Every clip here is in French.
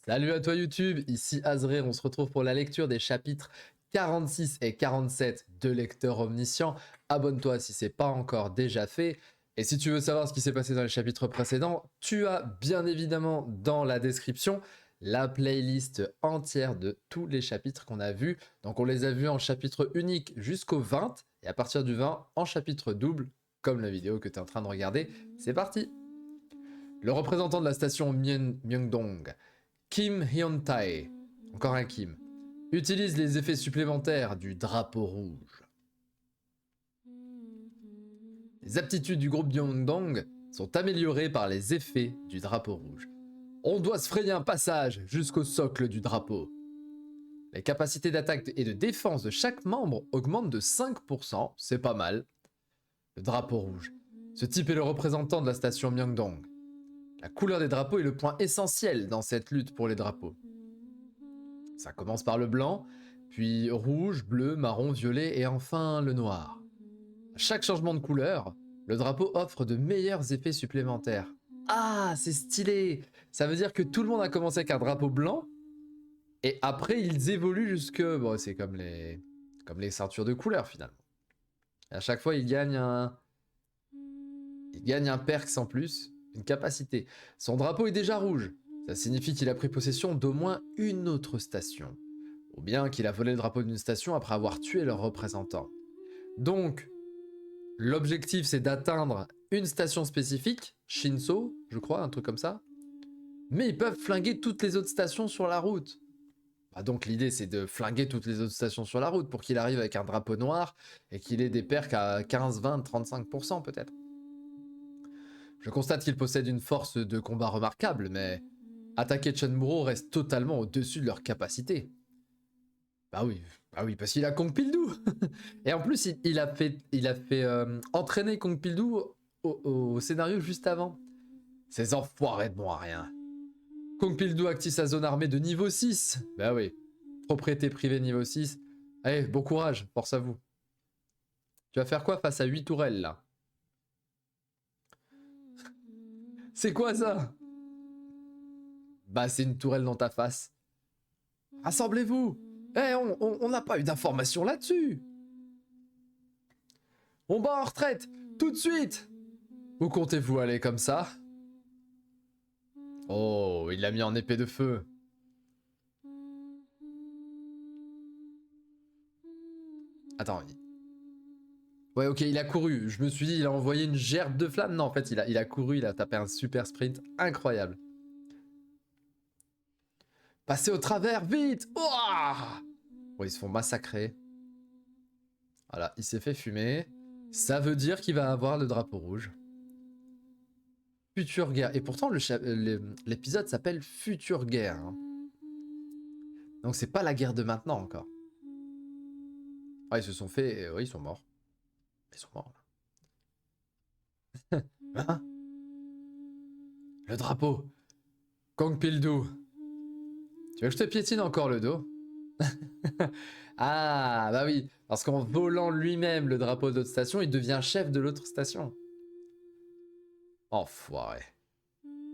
Salut à toi YouTube, ici Azré, on se retrouve pour la lecture des chapitres 46 et 47 de Lecteur Omniscient. Abonne-toi si c'est pas encore déjà fait. Et si tu veux savoir ce qui s'est passé dans les chapitres précédents, tu as bien évidemment dans la description la playlist entière de tous les chapitres qu'on a vus. Donc on les a vus en chapitre unique jusqu'au 20 et à partir du 20 en chapitre double, comme la vidéo que tu es en train de regarder. C'est parti! Le représentant de la station Myeongdong, Kim Hyun-tae, encore un Kim, utilise les effets supplémentaires du drapeau rouge. Les aptitudes du groupe Myeongdong sont améliorées par les effets du drapeau rouge. On doit se frayer un passage jusqu'au socle du drapeau. Les capacités d'attaque et de défense de chaque membre augmentent de 5%, c'est pas mal. Le drapeau rouge. Ce type est le représentant de la station Myeongdong. La couleur des drapeaux est le point essentiel dans cette lutte pour les drapeaux. Ça commence par le blanc, puis rouge, bleu, marron, violet et enfin le noir. À chaque changement de couleur, le drapeau offre de meilleurs effets supplémentaires. Ah, c'est stylé! Ça veut dire que tout le monde a commencé avec un drapeau blanc, et après ils évoluent jusque... Bon, c'est comme les ceintures de couleurs finalement. Et à chaque fois, ils gagnent un perks en plus, une capacité. Son drapeau est déjà rouge. Ça signifie qu'il a pris possession d'au moins une autre station. Ou bien qu'il a volé le drapeau d'une station après avoir tué leur représentant. Donc, l'objectif c'est d'atteindre une station spécifique, Shinso, je crois, un truc comme ça. Mais ils peuvent flinguer toutes les autres stations sur la route. Bah donc l'idée c'est de flinguer toutes les autres stations sur la route pour qu'il arrive avec un drapeau noir et qu'il ait des perks à 15, 20, 35% peut-être. Je constate qu'il possède une force de combat remarquable, mais attaquer Chenmuro reste totalement au-dessus de leur capacité. Bah oui, parce qu'il a Kong Pildou. Et en plus, il a fait entraîner Kong Pildou au scénario juste avant. Ces enfoirés de bon à rien. Kong Pildou active sa zone armée de niveau 6. Bah oui, propriété privée niveau 6. Allez, bon courage, force à vous. Tu vas faire quoi face à 8 tourelles là? C'est quoi ça? Bah c'est une tourelle dans ta face. Rassemblez-vous. Eh, on n'a pas eu d'informations là-dessus. On bat en retraite, tout de suite. Où comptez-vous aller comme ça? Oh, il l'a mis en épée de feu. Attends. Ouais, ok, il a couru. Je me suis dit, il a envoyé une gerbe de flammes. Non, en fait, il a couru, il a tapé un super sprint incroyable. Passez au travers, vite! Ouah! Bon, ils se font massacrer. Voilà, il s'est fait fumer. Ça veut dire qu'il va avoir le drapeau rouge. Future guerre. Et pourtant, l'épisode s'appelle Future guerre. Hein. Donc c'est pas la guerre de maintenant encore. Ah, ils se sont fait... oui, ils sont morts. Ils sont morts, là. Hein? Le drapeau. Kong Pildou. Tu veux que je te piétine encore le dos? Ah, bah oui. Parce qu'en volant lui-même le drapeau d'autre station, il devient chef de l'autre station. Enfoiré.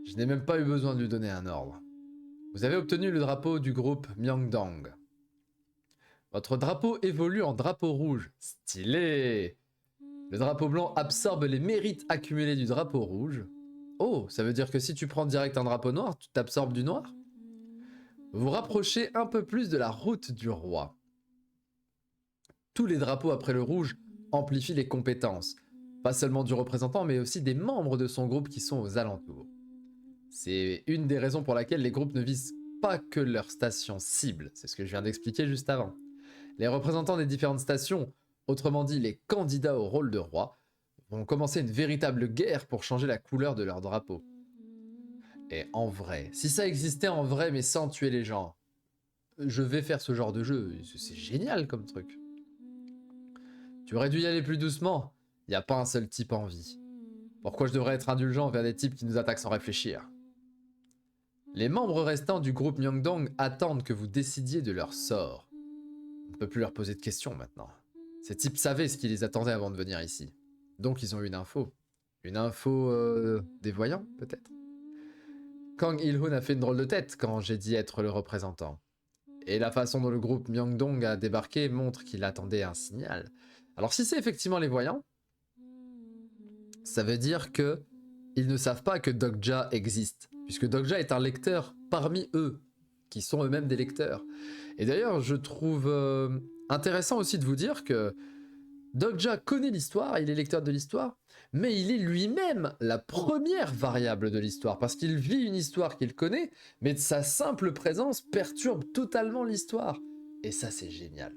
Je n'ai même pas eu besoin de lui donner un ordre. Vous avez obtenu le drapeau du groupe Myeongdong. Votre drapeau évolue en drapeau rouge. Stylé! Le drapeau blanc absorbe les mérites accumulés du drapeau rouge. Oh, ça veut dire que si tu prends direct un drapeau noir, tu t'absorbes du noir? Vous rapprochez un peu plus de la route du roi. Tous les drapeaux après le rouge amplifient les compétences. Pas seulement du représentant, mais aussi des membres de son groupe qui sont aux alentours. C'est une des raisons pour laquelle les groupes ne visent pas que leur station cible. C'est ce que je viens d'expliquer juste avant. Les représentants des différentes stations, autrement dit les candidats au rôle de roi, vont commencer une véritable guerre pour changer la couleur de leur drapeau. Et en vrai, si ça existait en vrai mais sans tuer les gens, je vais faire ce genre de jeu, c'est génial comme truc. Tu aurais dû y aller plus doucement, y a pas un seul type en vie. Pourquoi je devrais être indulgent envers des types qui nous attaquent sans réfléchir? Les membres restants du groupe Myeongdong attendent que vous décidiez de leur sort. On ne peut plus leur poser de questions maintenant. Ces types savaient ce qui les attendait avant de venir ici. Donc ils ont eu une info. Une info des voyants, peut-être? Kang Il-hoon a fait une drôle de tête quand j'ai dit être le représentant. Et la façon dont le groupe Myeongdong a débarqué montre qu'il attendait un signal. Alors si c'est effectivement les voyants, ça veut dire que ils ne savent pas que Dokja existe, puisque Dokja est un lecteur parmi eux, qui sont eux-mêmes des lecteurs. Et d'ailleurs, je trouve intéressant aussi de vous dire que Dokja connaît l'histoire, il est lecteur de l'histoire, mais il est lui-même la première variable de l'histoire, parce qu'il vit une histoire qu'il connaît, mais de sa simple présence perturbe totalement l'histoire. Et ça, c'est génial.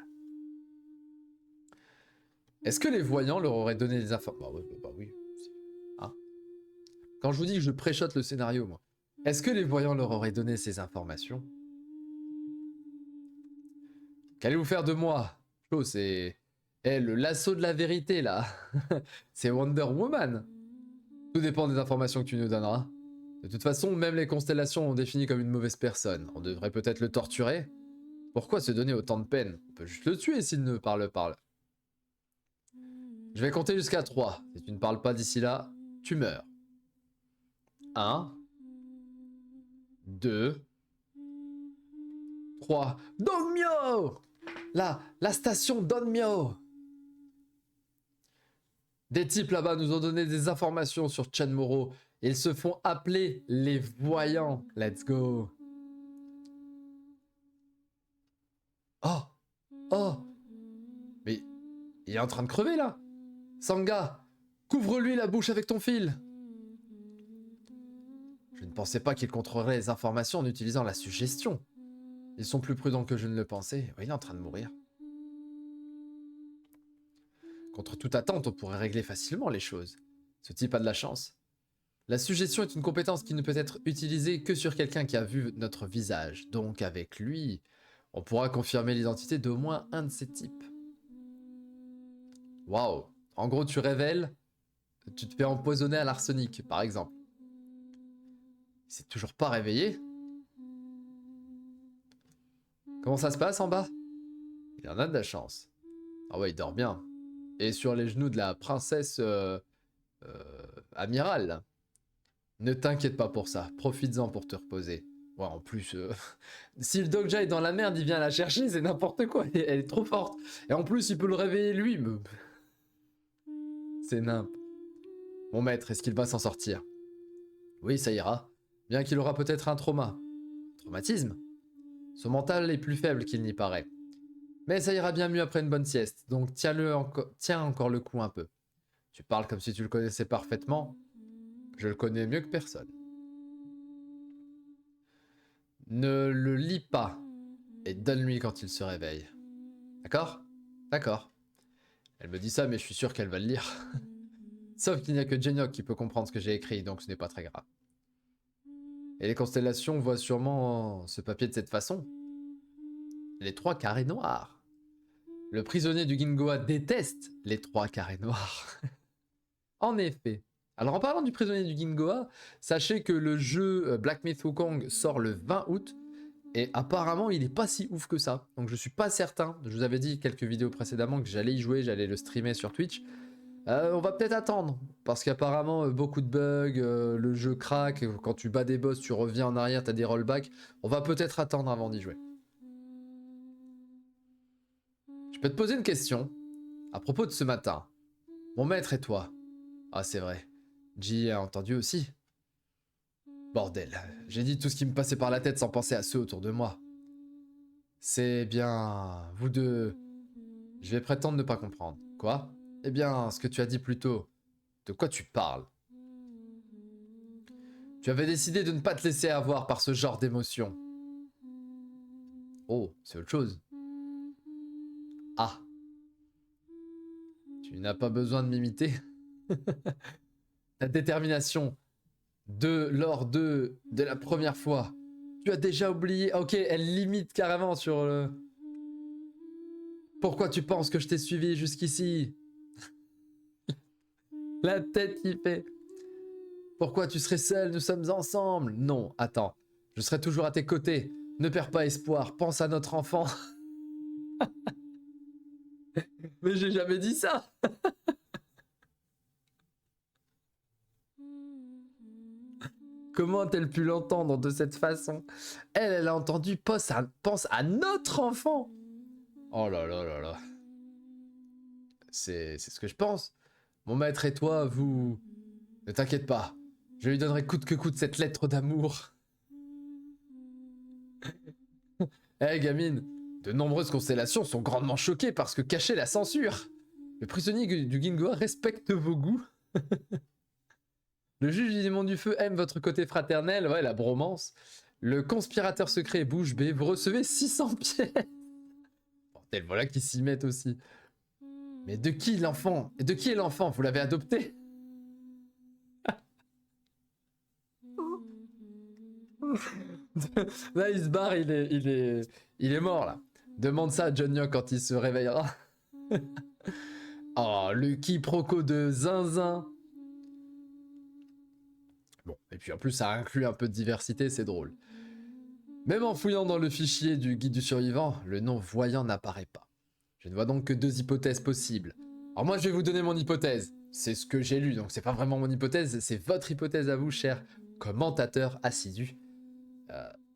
Est-ce que les voyants leur auraient donné des informations? Bah oui. Hein, quand je vous dis que je préchote le scénario, moi, est-ce que les voyants leur auraient donné ces informations? Qu'allez-vous faire de moi? Oh, c'est... Eh, le lasso de la vérité, là. C'est Wonder Woman. Tout dépend des informations que tu nous donneras. De toute façon, même les constellations ont défini comme une mauvaise personne. On devrait peut-être le torturer. Pourquoi se donner autant de peine? On peut juste le tuer s'il ne parle pas. Je vais compter jusqu'à 3. Si tu ne parles pas d'ici là, tu meurs. 1, 2, 3. Dongmyo! La station Dongmyo! Des types là-bas nous ont donné des informations sur Chen Moro. Ils se font appeler les voyants. Let's go. Oh! Oh! Mais il est en train de crever là! Sangha! Couvre-lui la bouche avec ton fil! Je ne pensais pas qu'il contrôlerait les informations en utilisant la suggestion. Ils sont plus prudents que je ne le pensais. Oui, il est en train de mourir. Contre toute attente, on pourrait régler facilement les choses. Ce type a de la chance. La suggestion est une compétence qui ne peut être utilisée que sur quelqu'un qui a vu notre visage. Donc avec lui, on pourra confirmer l'identité d'au moins un de ces types. Waouh! En gros, tu révèles, tu te fais empoisonner à l'arsenic, par exemple. Il s'est toujours pas réveillé. Comment ça se passe en bas? Il en a de la chance. Ah ouais, il dort bien. Et sur les genoux de la princesse amirale. Ne t'inquiète pas pour ça. Profites-en pour te reposer. Ouais, en plus, si le Dokja est dans la merde, il vient la chercher, c'est n'importe quoi. Elle est trop forte. Et en plus, il peut le réveiller lui. Mais... c'est nimp. Mon maître, est-ce qu'il va s'en sortir? Oui, ça ira. Bien qu'il aura peut-être un trauma. Traumatisme? Son mental est plus faible qu'il n'y paraît. Mais ça ira bien mieux après une bonne sieste, donc tiens encore le coup un peu. Tu parles comme si tu le connaissais parfaitement. Je le connais mieux que personne. Ne le lis pas et donne-lui quand il se réveille. D'accord? D'accord. Elle me dit ça, mais je suis sûr qu'elle va le lire. Sauf qu'il n'y a que Genyok qui peut comprendre ce que j'ai écrit, donc ce n'est pas très grave. Et les constellations voient sûrement ce papier de cette façon. Les 3 carrés noirs. Le prisonnier du Gingoa déteste les 3 carrés noirs. En effet. Alors en parlant du prisonnier du Gingoa, sachez que le jeu Black Myth Wukong sort le 20 août. Et apparemment, il est pas si ouf que ça. Donc je suis pas certain. Je vous avais dit quelques vidéos précédemment que j'allais y jouer, j'allais le streamer sur Twitch. On va peut-être attendre. Parce qu'apparemment, beaucoup de bugs, le jeu craque. Quand tu bats des boss, tu reviens en arrière, t'as des rollbacks. On va peut-être attendre avant d'y jouer. Je peux te poser une question. À propos de ce matin. Mon maître et toi. Ah, c'est vrai. Ji a entendu aussi. Bordel, j'ai dit tout ce qui me passait par la tête sans penser à ceux autour de moi. C'est bien... vous deux... Je vais prétendre ne pas comprendre. Quoi? Eh bien, ce que tu as dit plus tôt. De quoi tu parles? Tu avais décidé de ne pas te laisser avoir par ce genre d'émotion. Oh, c'est autre chose. Ah. Tu n'as pas besoin de m'imiter. Ta détermination lors de la première fois. Tu as déjà oublié. Ok, elle limite carrément sur le... Pourquoi tu penses que je t'ai suivi jusqu'ici? La tête qui fait. Pourquoi tu serais seul? Nous sommes ensemble. Non, attends. Je serai toujours à tes côtés. Ne perds pas espoir. Pense à notre enfant. Mais j'ai jamais dit ça. Comment a-t-elle pu l'entendre de cette façon? Elle a entendu pense à notre enfant. Oh là là là là. C'est ce que je pense. Mon maître et toi, vous... Ne t'inquiète pas. Je lui donnerai coûte que coûte cette lettre d'amour. Eh gamine, de nombreuses constellations sont grandement choquées parce que cachait la censure. Le prisonnier du Gingoa respecte vos goûts. Le juge du démon du feu aime votre côté fraternel, ouais, la bromance. Le conspirateur secret bouche bée, vous recevez 600 pièces. Bordel, voilà qui s'y mettent aussi. Mais de qui l'enfant? Et de qui est l'enfant? Vous l'avez adopté? Là, il se barre, il est mort, là. Demande ça à John Young quand il se réveillera. Oh, le quiproquo de zinzin. Bon, et puis en plus, ça inclut un peu de diversité, c'est drôle. Même en fouillant dans le fichier du guide du survivant, le nom voyant n'apparaît pas. Je ne vois donc que 2 hypothèses possibles. Alors moi, je vais vous donner mon hypothèse. C'est ce que j'ai lu, donc c'est pas vraiment mon hypothèse, c'est votre hypothèse à vous, cher commentateur assidu.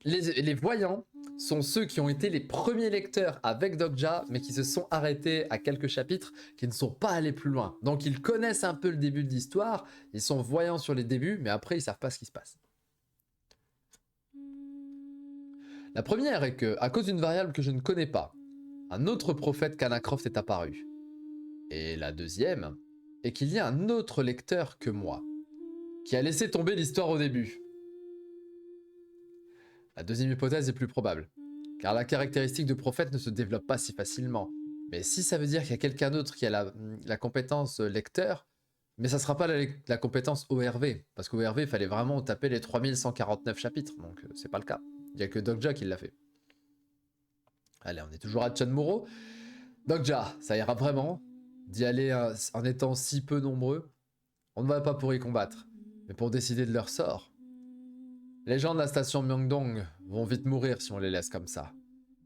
Les voyants sont ceux qui ont été les premiers lecteurs avec Dokja, mais qui se sont arrêtés à quelques chapitres, qui ne sont pas allés plus loin. Donc ils connaissent un peu le début de l'histoire, ils sont voyants sur les débuts, mais après ils savent pas ce qui se passe. La première est que, à cause d'une variable que je ne connais pas, un autre prophète qu'Anacroft est apparu. Et la deuxième est qu'il y a un autre lecteur que moi, qui a laissé tomber l'histoire au début. La deuxième hypothèse est plus probable, car la caractéristique de prophète ne se développe pas si facilement. Mais si ça veut dire qu'il y a quelqu'un d'autre qui a la compétence lecteur, mais ça sera pas la compétence ORV, parce qu'ORV, il fallait vraiment taper les 3149 chapitres, donc c'est pas le cas. Il y a que Dokja qui l'a fait. Allez, on est toujours à Chanmuro. Dokja, ça ira vraiment d'y aller en étant si peu nombreux. On ne va pas pour y combattre, mais pour décider de leur sort. Les gens de la station Myeongdong vont vite mourir si on les laisse comme ça.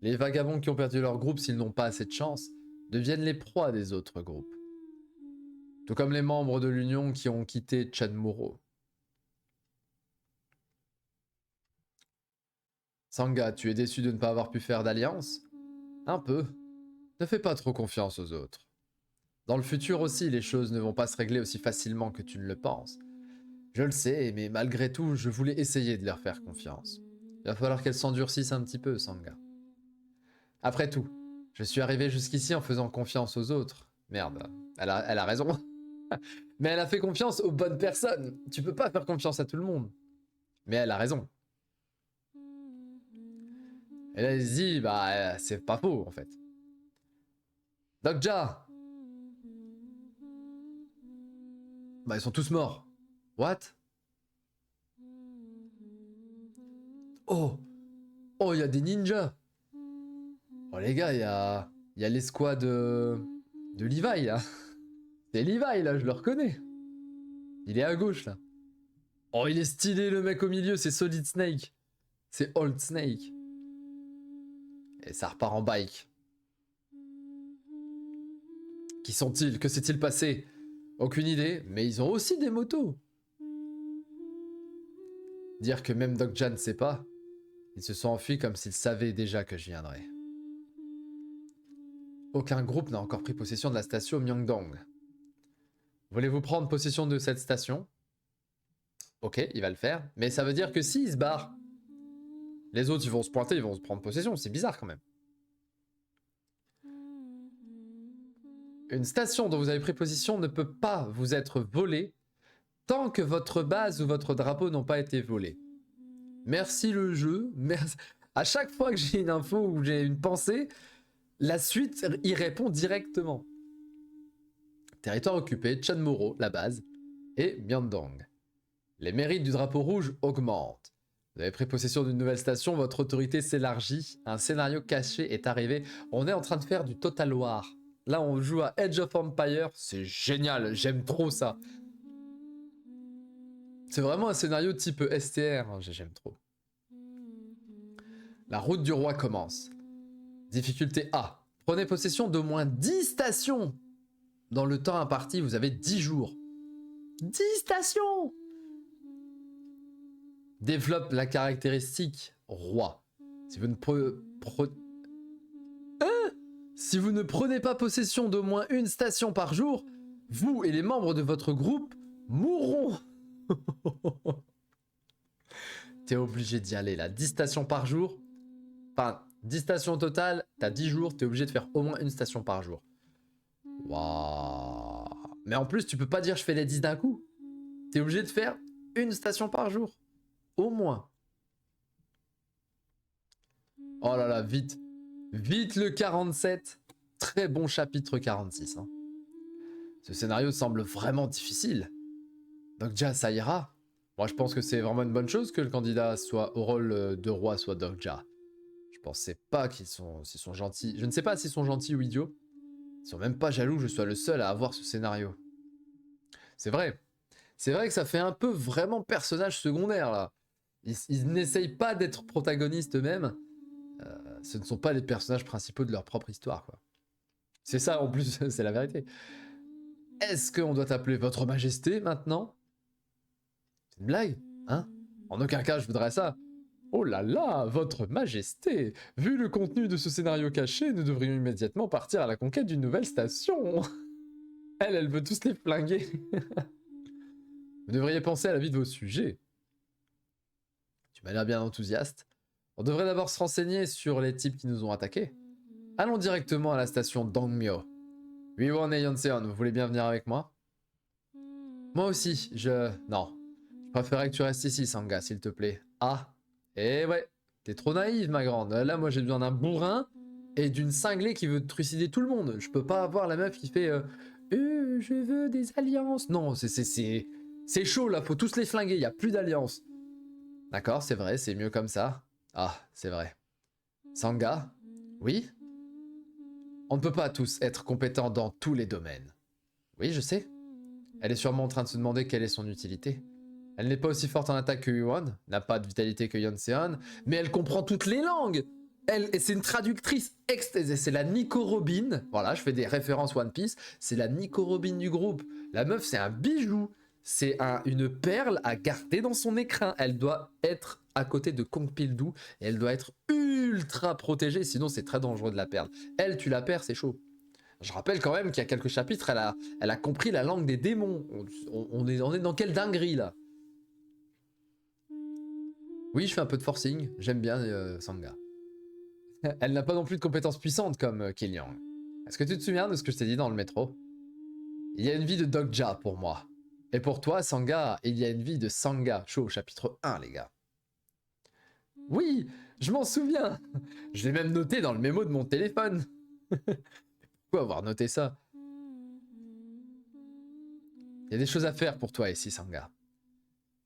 Les vagabonds qui ont perdu leur groupe s'ils n'ont pas assez de chance deviennent les proies des autres groupes. Tout comme les membres de l'Union qui ont quitté Chanmuro. Sangha, tu es déçu de ne pas avoir pu faire d'alliance? Un peu. Ne fais pas trop confiance aux autres. Dans le futur aussi, les choses ne vont pas se régler aussi facilement que tu ne le penses. Je le sais, mais malgré tout, je voulais essayer de leur faire confiance. Il va falloir qu'elles s'endurcissent un petit peu, Sangha. Après tout, je suis arrivé jusqu'ici en faisant confiance aux autres. Merde, elle a raison. Mais elle a fait confiance aux bonnes personnes. Tu peux pas faire confiance à tout le monde. Mais elle a raison. Et là, elle se dit, bah, c'est pas faux, en fait. Dokja! Bah, ils sont tous morts. What? Oh! Oh, il y a des ninjas! Oh, les gars, il y a l'escouade de Levi, là. C'est Levi, là, je le reconnais. Il est à gauche, là. Oh, il est stylé, le mec au milieu, c'est Solid Snake. C'est Old Snake. Et ça repart en bike. Qui sont-ils? Que s'est-il passé? Aucune idée, mais ils ont aussi des motos. Dire que même Dokja ne sait pas, ils se sont enfuis comme s'ils savaient déjà que je viendrais. Aucun groupe n'a encore pris possession de la station Myeongdong. Voulez-vous prendre possession de cette station? Ok, il va le faire. Mais ça veut dire que s'il se barre, les autres ils vont se pointer, ils vont se prendre possession. C'est bizarre quand même. Une station dont vous avez pris possession ne peut pas vous être volée tant que votre base ou votre drapeau n'ont pas été volés. Merci le jeu. Merci. À chaque fois que j'ai une info ou j'ai une pensée, la suite y répond directement. Territoire occupé, Chanmuro, la base, et Myeongdong. Les mérites du drapeau rouge augmentent. Vous avez pris possession d'une nouvelle station, votre autorité s'élargit, un scénario caché est arrivé. On est en train de faire du Total War. Là, on joue à Age of Empire, c'est génial, j'aime trop ça. C'est vraiment un scénario type STR, j'aime trop. La route du roi commence. Difficulté A. Prenez possession d'au moins 10 stations. Dans le temps imparti, vous avez 10 jours. 10 stations! Développe la caractéristique roi. Si vous ne Si vous ne prenez pas possession d'au moins une station par jour, vous et les membres de votre groupe mourront. T'es obligé d'y aller là. 10 stations par jour. Enfin, 10 stations au total, t'as 10 jours, t'es obligé de faire au moins une station par jour. Waouh. Mais en plus, tu peux pas dire je fais les 10 d'un coup. T'es obligé de faire une station par jour. Au moins. Oh là là, vite. Vite le 47. Très bon chapitre 46. Hein. Ce scénario semble vraiment difficile. Donc déjà, ça ira. Moi, je pense que c'est vraiment une bonne chose que le candidat soit au rôle de roi soit Dokja. Je pensais pas s'ils sont gentils. Je ne sais pas s'ils sont gentils ou idiots. Ils sont même pas jaloux que je sois le seul à avoir ce scénario. C'est vrai. C'est vrai que ça fait un peu vraiment personnage secondaire là. Ils n'essayent pas d'être protagonistes eux-mêmes. Ce ne sont pas les personnages principaux de leur propre histoire, quoi. C'est ça en plus, c'est la vérité. Est-ce qu'on doit t'appeler Votre Majesté maintenant? C'est une blague, hein? En aucun cas je voudrais ça. Oh là là, Votre Majesté! Vu le contenu de ce scénario caché, nous devrions immédiatement partir à la conquête d'une nouvelle station. Elle veut tous les flinguer. Vous devriez penser à la vie de vos sujets. Tu m'as l'air bien enthousiaste. On devrait d'abord se renseigner sur les types qui nous ont attaqués. Allons directement à la station Dongmyo. Wiwon et Yeonseon, vous voulez bien venir avec moi? Moi aussi, Non. Je préférerais que tu restes ici, Sangha, s'il te plaît. Ah. Eh ouais. T'es trop naïve, ma grande. Là, moi, j'ai besoin d'un bourrin et d'une cinglée qui veut trucider tout le monde. Je peux pas avoir la meuf qui fait je veux des alliances. Non, c'est chaud, là. Faut tous les flinguer. Y a plus d'alliances. D'accord, c'est vrai, c'est mieux comme ça. Ah, c'est vrai. Sangha? Oui? On ne peut pas tous être compétents dans tous les domaines. Oui, je sais. Elle est sûrement en train de se demander quelle est son utilité. Elle n'est pas aussi forte en attaque que Yuan, n'a pas de vitalité que Yeonseon, mais elle comprend toutes les langues. C'est une traductrice c'est la Nico Robin. Voilà, je fais des références One Piece. C'est la Nico Robin du groupe. La meuf, c'est un bijou. C'est une perle à garder dans son écrin. Elle doit être à côté de Kong Pildu et elle doit être ultra protégée, sinon c'est très dangereux de la perdre. Elle, tu la perds, c'est chaud. Je rappelle quand même qu'il y a quelques chapitres, elle a compris la langue des démons. On est dans quelle dinguerie là? Oui, je fais un peu de forcing. J'aime bien Sangha. Elle n'a pas non plus de compétences puissantes comme Kiliang. Est-ce que tu te souviens de ce que je t'ai dit dans le métro? Il y a une vie de Dokja pour moi. Et pour toi, Sangha, il y a une vie de Sangha. Chaud, chapitre 1, les gars. Oui, je m'en souviens. Je l'ai même noté dans le mémo de mon téléphone. Pourquoi avoir noté ça? Il y a des choses à faire pour toi ici, Sangha.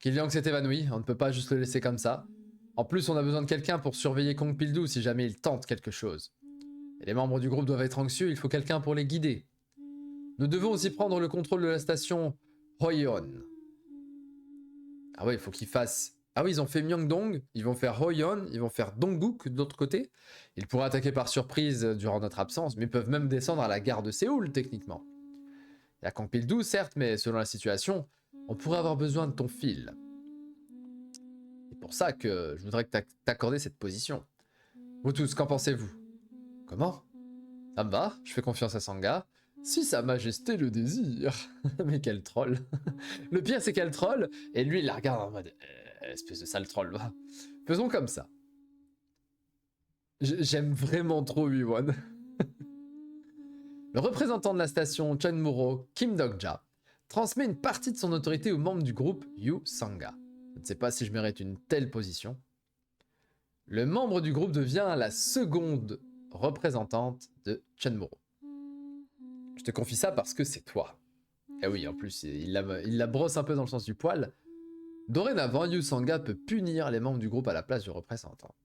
Kiliang s'est évanoui, on ne peut pas juste le laisser comme ça. En plus, on a besoin de quelqu'un pour surveiller Kong Pildu si jamais il tente quelque chose. Et les membres du groupe doivent être anxieux, il faut quelqu'un pour les guider. Nous devons aussi prendre le contrôle de la station Hoyeon. Ah ouais, il faut qu'ils fassent... Ah oui, ils ont fait Myeongdong, ils vont faire Hoyeon, ils vont faire Dongguk de l'autre côté. Ils pourraient attaquer par surprise durant notre absence, mais peuvent même descendre à la gare de Séoul, techniquement. Il y a Kong Pildu, certes, mais selon la situation, on pourrait avoir besoin de ton fil. C'est pour ça que je voudrais que t'accordes cette position. Vous tous, qu'en pensez-vous? Comment? Ça me va, je fais confiance à Sangha. Si sa majesté le désire. Mais quel troll. Le pire, c'est qu'elle troll, et lui, il la regarde en mode espèce de sale troll, va. Faisons comme ça. J'aime vraiment trop Yuan. Le représentant de la station Chunmuro, Kim Dokja, transmet une partie de son autorité aux membres du groupe Yu Sangha. Je ne sais pas si je mérite une telle position. Le membre du groupe devient la seconde représentante de Chunmuro. Je te confie ça parce que c'est toi. Et oui, en plus, il la brosse un peu dans le sens du poil. Dorénavant, Yu Sangha peut punir les membres du groupe à la place du représentant.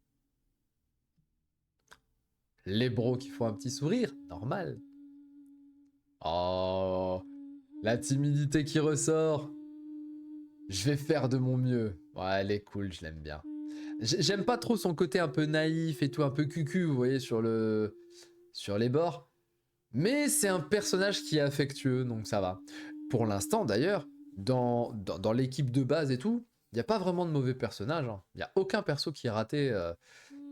Les bros qui font un petit sourire, normal. Oh, la timidité qui ressort. Je vais faire de mon mieux. Ouais, elle est cool, je l'aime bien. J'aime pas trop son côté un peu naïf et tout, un peu cucu, vous voyez, sur les bords. Mais c'est un personnage qui est affectueux, donc ça va. Pour l'instant, d'ailleurs, dans l'équipe de base et tout, Il n'y a pas vraiment de mauvais personnages. Hein. Il n'y a aucun perso qui est raté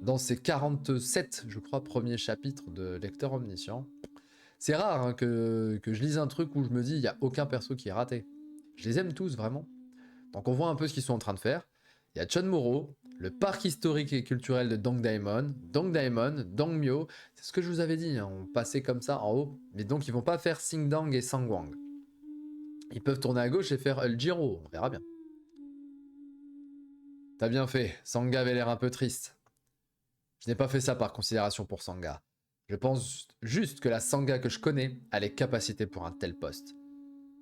dans ces 47, je crois, premiers chapitres de Lecteur Omniscient. C'est rare hein, que je lise un truc où je me dis il n'y a aucun perso qui est raté. Je les aime tous, vraiment. Donc on voit un peu ce qu'ils sont en train de faire. Il y a Chunmuro, le parc historique et culturel de Dongdaemon, Dongmyo. C'est ce que je vous avais dit, hein, on passait comme ça en haut. Mais donc ils vont pas faire Singdang et Sangwang. Ils peuvent tourner à gauche et faire Eljiro, on verra bien. T'as bien fait, Sangha avait l'air un peu triste. Je n'ai pas fait ça par considération pour Sangha. Je pense juste que la Sangha que je connais a les capacités pour un tel poste.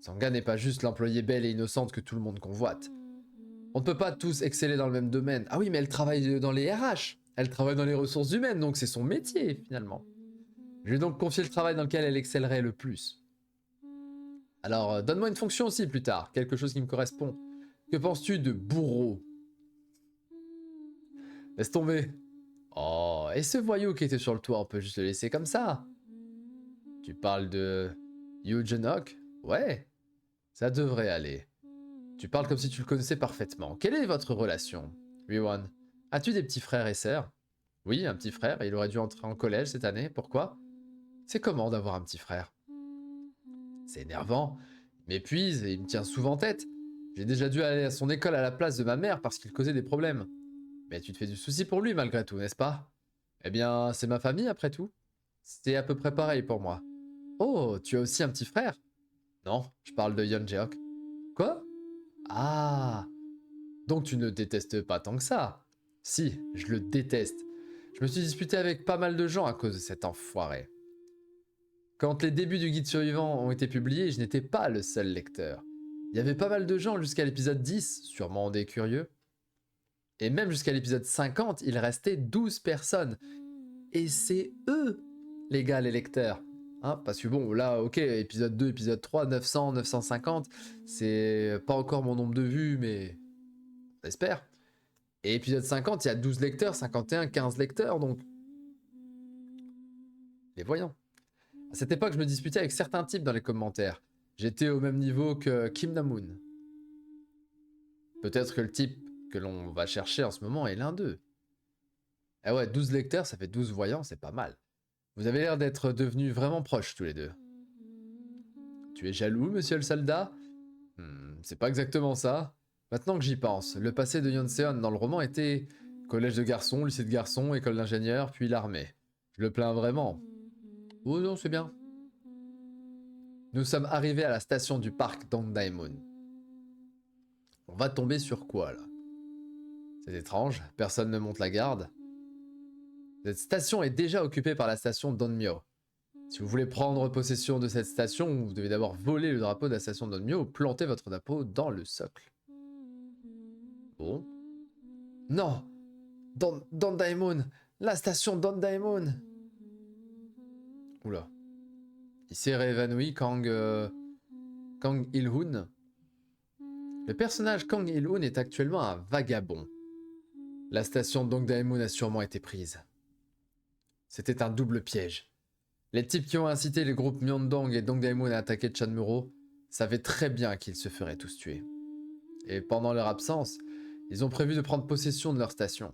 Sangha n'est pas juste l'employée belle et innocente que tout le monde convoite. On ne peut pas tous exceller dans le même domaine. Ah oui, mais elle travaille dans les RH. Elle travaille dans les ressources humaines, donc c'est son métier, finalement. Je lui ai donc confié le travail dans lequel elle excellerait le plus. Alors, donne-moi une fonction aussi plus tard, quelque chose qui me correspond. Que penses-tu de bourreau? Laisse tomber. Oh, et ce voyou qui était sur le toit, on peut juste le laisser comme ça. Tu parles de Yoo Jun-ok? Ouais, ça devrait aller. Tu parles comme si tu le connaissais parfaitement. Quelle est votre relation, Riwon? As-tu des petits frères et sœurs? Oui, un petit frère, il aurait dû entrer en collège cette année. Pourquoi? C'est comment d'avoir un petit frère? C'est énervant, il m'épuise et il me tient souvent tête. J'ai déjà dû aller à son école à la place de ma mère parce qu'il causait des problèmes. Mais tu te fais du souci pour lui malgré tout, n'est-ce pas? Eh bien, c'est ma famille après tout. C'est à peu près pareil pour moi. Oh, tu as aussi un petit frère? Non, je parle de Yeonjeok. Quoi? Ah, donc tu ne détestes pas tant que ça? Si, je le déteste. Je me suis disputé avec pas mal de gens à cause de cet enfoiré. Quand les débuts du guide survivant ont été publiés, je n'étais pas le seul lecteur. Il y avait pas mal de gens jusqu'à l'épisode 10, sûrement des curieux. Et même jusqu'à l'épisode 50, il restait 12 personnes. Et c'est eux, les gars, les lecteurs. Hein, parce que bon, là, ok, épisode 2, épisode 3, 900, 950, c'est pas encore mon nombre de vues, mais j'espère. Et épisode 50, il y a 12 lecteurs, 51, 15 lecteurs, donc... Les voyons. À cette époque, je me disputais avec certains types dans les commentaires. J'étais au même niveau que Kim Namoon. Peut-être que le type que l'on va chercher en ce moment est l'un d'eux. Ah ouais, 12 lecteurs, ça fait 12 voyants, c'est pas mal. Vous avez l'air d'être devenus vraiment proches tous les deux. Tu es jaloux, monsieur le soldat? C'est pas exactement ça. Maintenant que j'y pense, le passé de Yeonseon dans le roman était collège de garçons, lycée de garçons, école d'ingénieur, puis l'armée. Je le plains vraiment. Oh non, c'est bien. Nous sommes arrivés à la station du parc Dongdaemun. On va tomber sur quoi, là? C'est étrange, personne ne monte la garde. Cette station est déjà occupée par la station Donmyo. Si vous voulez prendre possession de cette station, vous devez d'abord voler le drapeau de la station Donmyo ou planter votre drapeau dans le socle. Bon. Non! Dondaemun! La station Dondaemun! Oula. Il s'est réévanoui Kang Il-hoon. Le personnage Kang Il-hoon est actuellement un vagabond. La station Dongdaemun a sûrement été prise. C'était un double piège. Les types qui ont incité les groupes Myeongdong et Dongdaemun à attaquer Chunmuro savaient très bien qu'ils se feraient tous tuer. Et pendant leur absence, ils ont prévu de prendre possession de leur station.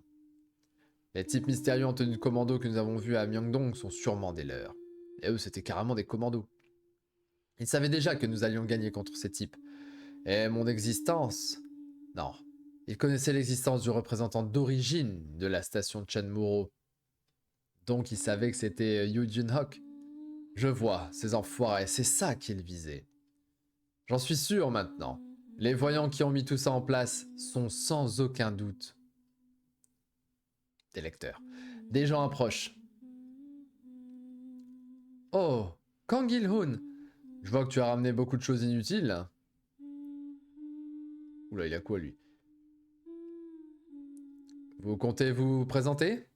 Les types mystérieux en tenue de commando que nous avons vus à Myeongdong sont sûrement des leurs. Et eux, c'était carrément des commandos. Ils savaient déjà que nous allions gagner contre ces types. Et mon existence... Non. Ils connaissaient l'existence du représentant d'origine de la station de Chunmuro. Donc ils savaient que c'était Yoo Jun-ok. Je vois, ces enfoirés, c'est ça qu'ils visaient. J'en suis sûr maintenant. Les voyants qui ont mis tout ça en place sont sans aucun doute des lecteurs. Des gens proches. Oh, Kang Il-hoon. Je vois que tu as ramené beaucoup de choses inutiles. Oula, il a quoi lui? Vous comptez vous présenter?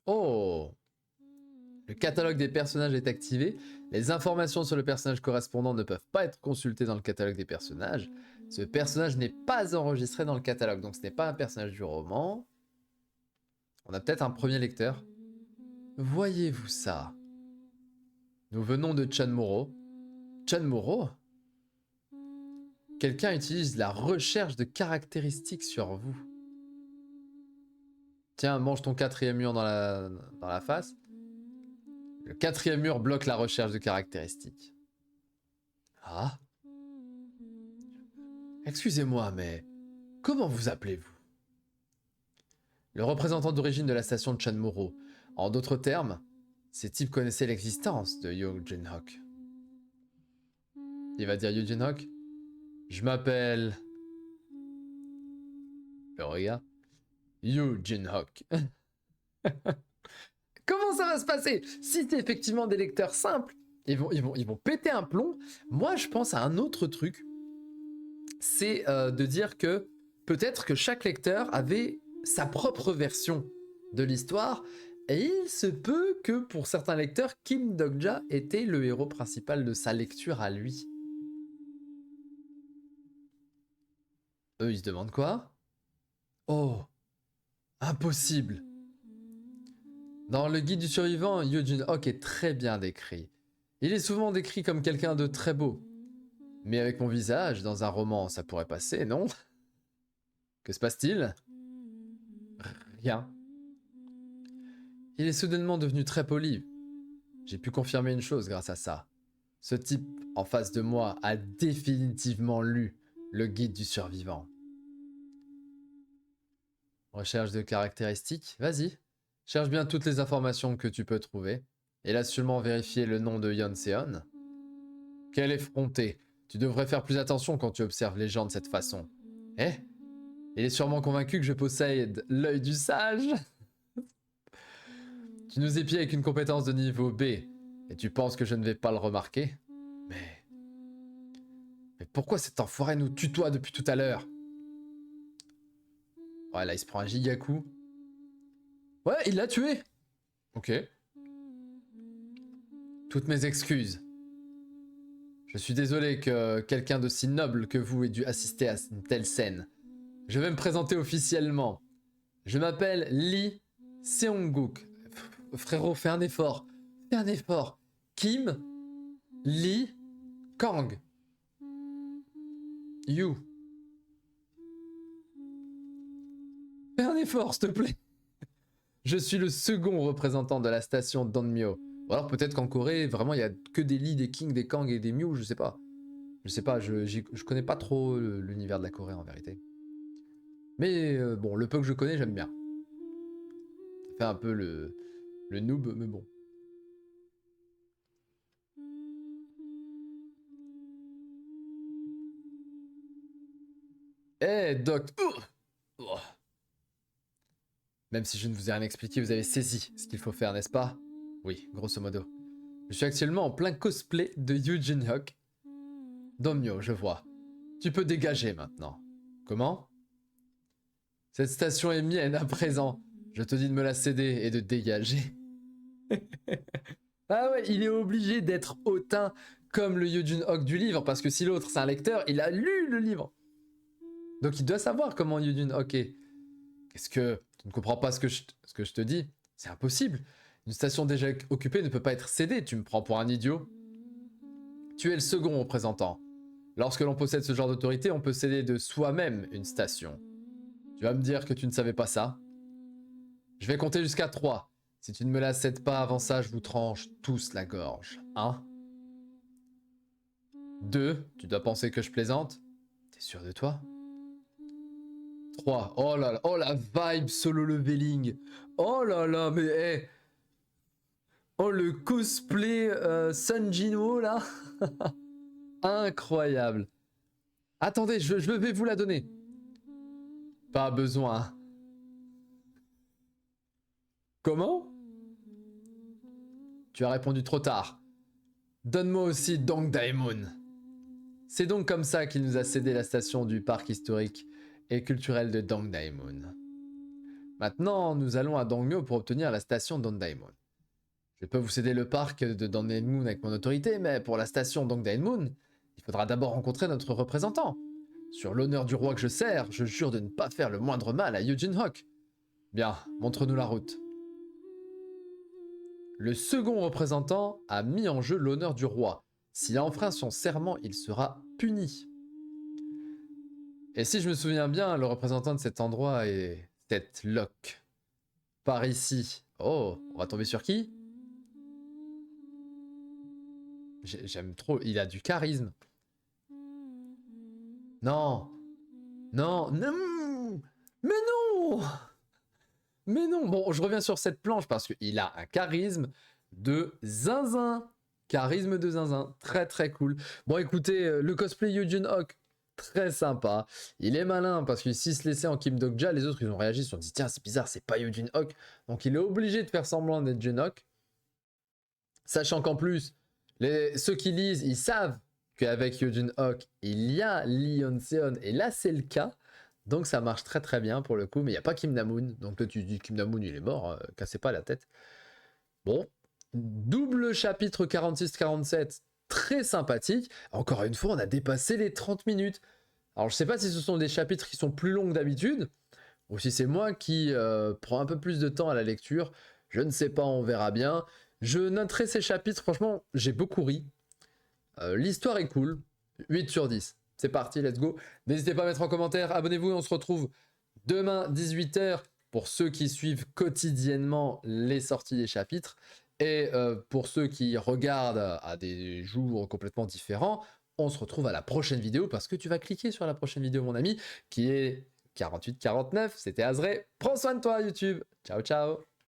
Oh! Le catalogue des personnages est activé. Les informations sur le personnage correspondant ne peuvent pas être consultées dans le catalogue des personnages. Ce personnage n'est pas enregistré dans le catalogue, donc ce n'est pas un personnage du roman. On a peut-être un premier lecteur. Voyez-vous ça? Nous venons de Chunmuro. Chunmuro? Quelqu'un utilise la recherche de caractéristiques sur vous. Tiens, mange ton 4e mur dans la face. Le 4e mur bloque la recherche de caractéristiques. Ah. Excusez-moi, mais comment vous appelez-vous? Le représentant d'origine de la station de Chanmoro. En d'autres termes, ces types connaissaient l'existence de Yoo Jin-Hok. Il va dire Yoo Jin-Hok. Je m'appelle... Le regard. Yoo Jin-Hok. Comment ça va se passer? Si c'est effectivement des lecteurs simples, ils vont péter un plomb. Moi, je pense à un autre truc. C'est de dire que peut-être que chaque lecteur avait sa propre version de l'histoire. Et il se peut que pour certains lecteurs, Kim Dok-ja était le héros principal de sa lecture à lui. Eux, ils se demandent quoi? Oh, impossible. Dans le guide du survivant, Yoo Jin-Hok est très bien décrit. Il est souvent décrit comme quelqu'un de très beau. Mais avec mon visage, dans un roman, ça pourrait passer, non? Que se passe-t-il? Rien. Il est soudainement devenu très poli. J'ai pu confirmer une chose grâce à ça. Ce type en face de moi a définitivement lu le guide du survivant. Recherche de caractéristiques, vas-y. Cherche bien toutes les informations que tu peux trouver. Et là seulement vérifier le nom de Yeon-seon. Quel effronté. Tu devrais faire plus attention quand tu observes les gens de cette façon. Eh? Il est sûrement convaincu que je possède l'œil du sage. Tu nous épies avec une compétence de niveau B. Et tu penses que je ne vais pas le remarquer? Mais pourquoi cet enfoiré nous tutoie depuis tout à l'heure? Ouais, là, il se prend un giga coup. Ouais, il l'a tué. Ok. Toutes mes excuses. Je suis désolé que quelqu'un d'aussi noble que vous ait dû assister à une telle scène. Je vais me présenter officiellement. Je m'appelle Lee Seong-guk. Frérot, fais un effort. Fais un effort. Kim Lee Kang. You. Fais un effort, s'il te plaît. Je suis le second représentant de la station Donmyo. Ou alors peut-être qu'en Corée, vraiment, il y a que des Lee, des King, des Kang et des Mew, je sais pas. Je sais pas, je connais pas trop l'univers de la Corée en vérité. Mais bon, le peu que je connais, j'aime bien. Ça fait un peu le noob, mais bon. Eh, hey, Doc. Oh. Même si je ne vous ai rien expliqué, vous avez saisi ce qu'il faut faire, n'est-ce pas? Oui, grosso modo. Je suis actuellement en plein cosplay de Yoo Jin-Hok. Domyo, je vois. Tu peux dégager maintenant. Comment? Cette station est mienne à présent. Je te dis de me la céder et de dégager. Ah ouais, il est obligé d'être hautain comme le Yoo Jin-Hok du livre, parce que si l'autre c'est un lecteur, il a lu le livre. Donc il doit savoir comment Yoo Jin-Hok est. Qu'est-ce que... Tu ne comprends pas ce que je te dis? C'est impossible. Une station déjà occupée ne peut pas être cédée. Tu me prends pour un idiot? Tu es le second représentant. Lorsque l'on possède ce genre d'autorité, on peut céder de soi-même une station. Tu vas me dire que tu ne savais pas ça? Je vais compter jusqu'à 3. Si tu ne me la cèdes pas avant ça, je vous tranche tous la gorge. 1. 2. Tu dois penser que je plaisante? T'es sûr de toi? 3. Oh là là, oh la vibe solo leveling. Oh là là, mais hey. Oh le cosplay Sun Jinwoo là. Incroyable. Attendez, je vais vous la donner. Pas besoin. Comment? Tu as répondu trop tard. Donne-moi aussi Dong Daemun. C'est donc comme ça qu'il nous a cédé la station du parc historique et culturel de Dong Daemun. Maintenant, nous allons à Dongmyo pour obtenir la station Dong Daemun. Je peux vous céder le parc de Dong Daemun avec mon autorité, mais pour la station Dong Daemun, il faudra d'abord rencontrer notre représentant. Sur l'honneur du roi que je sers, je jure de ne pas faire le moindre mal à Yoo Jin-Hok. Bien, montre-nous la route. Le second représentant a mis en jeu l'honneur du roi. S'il a enfreint son serment, il sera puni. Et si je me souviens bien, le représentant de cet endroit est Seth Locke. Par ici. Oh, on va tomber sur qui? J'aime trop, il a du charisme. Non. Non, non. Mais non. Mais non. Bon, je reviens sur cette planche parce qu'il a un charisme de zinzin. Charisme de zinzin. Très très cool. Bon, écoutez, le cosplay Eugene Hawk, très sympa. Il est malin parce que s'il se laissait en Kim Dok-ja, les autres ils ont réagi, ils se sont dit tiens, c'est bizarre, c'est pas Eugene Hawk. Donc il est obligé de faire semblant d'être Eugene Hawk. Sachant qu'en plus, ceux qui lisent, ils savent qu'avec Eugene Hawk, il y a Lee Yeon-seon, et là c'est le cas. Donc ça marche très très bien pour le coup, mais il n'y a pas Kim Na-moon. Donc là tu dis Kim Na-moon il est mort, cassez pas la tête. Bon, double chapitre 46-47, très sympathique. Encore une fois, on a dépassé les 30 minutes. Alors je sais pas si ce sont des chapitres qui sont plus longs que d'habitude, ou si c'est moi qui prends un peu plus de temps à la lecture. Je ne sais pas, on verra bien. Je noterai ces chapitres, franchement, j'ai beaucoup ri. L'histoire est cool. 8 sur 10. C'est parti, let's go. N'hésitez pas à mettre en commentaire, abonnez-vous et on se retrouve demain 18h pour ceux qui suivent quotidiennement les sorties des chapitres. Et pour ceux qui regardent à des jours complètement différents, on se retrouve à la prochaine vidéo parce que tu vas cliquer sur la prochaine vidéo, mon ami, qui est 48-49. C'était Azré. Prends soin de toi, YouTube. Ciao, ciao.